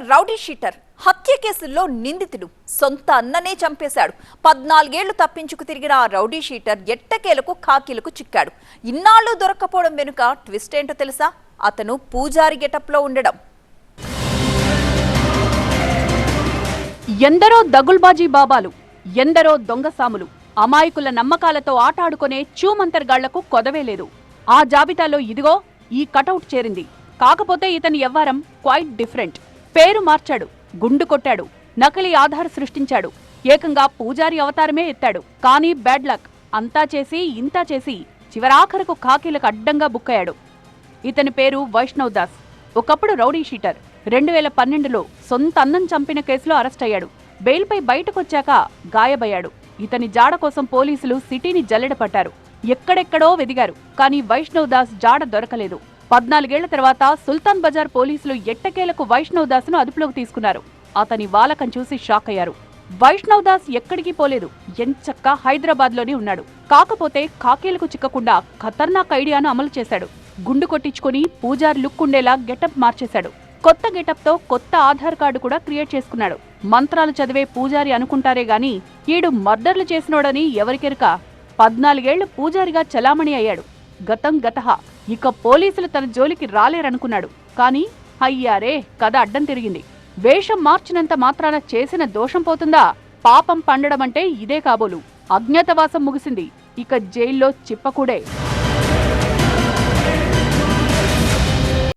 Rowdy sheeter హత్య కేసుల్లో నిందితుడు సొంత అన్ననే చంపేశాడు. 14 ఏళ్లు తప్పించుకు తిరిగిన ఆ రౌడీ షీటర్ ఎట్టకేలకు ఖాకీలకు చిక్కాడు. ఇన్నాళ్లు దొరక్కపోవడం వెనుక ట్విస్ట్ ఏంటో తెలుసా? అతను పూజారి గెటప్లో ఉండడం. ఎందరో దగుల్బాజీ బాబాలు, ఎందరో దొంగసాములు, అమాయకుల నమ్మకాలతో ఆటాడుకునే చూమంతర్గాళ్లకు కొదవే లేదు. ఆ జాబితాలో ఇదిగో ఈ కటౌట్ చేరింది. కాకపోతే ఇతని వ్యవహారం క్వైట్ డిఫరెంట్. పేరు మార్చాడు, గుండు కొట్టాడు, నకిలీ ఆధార్ సృష్టించాడు, ఏకంగా పూజారి అవతారమే ఎత్తాడు. కానీ బ్యాడ్ లక్, అంతా చేసి ఇంతా చేసి చివరాఖరకు ఖాకీలకు అడ్డంగా బుక్కయ్యాడు. ఇతని పేరు వైష్ణవ్ దాస్. ఒకప్పుడు రౌడీ షీటర్. 2012లో సొంత అన్నం చంపిన కేసులో అరెస్ట్ అయ్యాడు. బెయిల్పై బయటకొచ్చాక గాయబయ్యాడు. ఇతని జాడ కోసం పోలీసులు సిటీని జల్లెడపట్టారు. ఎక్కడెక్కడో వెదిగారు, కానీ వైష్ణవ్ దాస్ జాడ దొరకలేదు. 14 ఏళ్ల తర్వాత సుల్తాన్ బజార్ పోలీసులు ఎట్టకేలకు వైష్ణవ్ దాస్ను అదుపులోకి తీసుకున్నారు. అతని వాలకం చూసి షాక్ అయ్యారు. వైష్ణవ్ దాస్ ఎక్కడికి పోలేదు, ఎంచక్కా హైదరాబాద్లోనే ఉన్నాడు. కాకపోతే ఖాకీలకు చిక్కకుండా ఖతర్నాక్ ఐడియాను అమలు చేశాడు. గుండు కొట్టించుకుని పూజారి లుక్ ఉండేలా గెటప్ మార్చేశాడు. కొత్త గెటప్తో కొత్త ఆధార్ కార్డు కూడా క్రియేట్ చేసుకున్నాడు. మంత్రాలు చదివే పూజారి అనుకుంటారే గాని ఈడు మర్డర్లు చేసినోడని ఎవరికెరుక. 14 ఏళ్లు పూజారిగా చలామణి అయ్యాడు. గతం గతహ, ఇక పోలీసులు తన జోలికి రాలేరనుకున్నాడు. కానీ అయ్యారే, కథ అడ్డం తిరిగింది. వేషం మార్చినంత మాత్రాన చేసిన దోషం పోతుందా? పాపం పండడమంటే ఇదే కాబోలు. అజ్ఞాతవాసం ముగిసింది, ఇక జైల్లో చిప్పకూడే.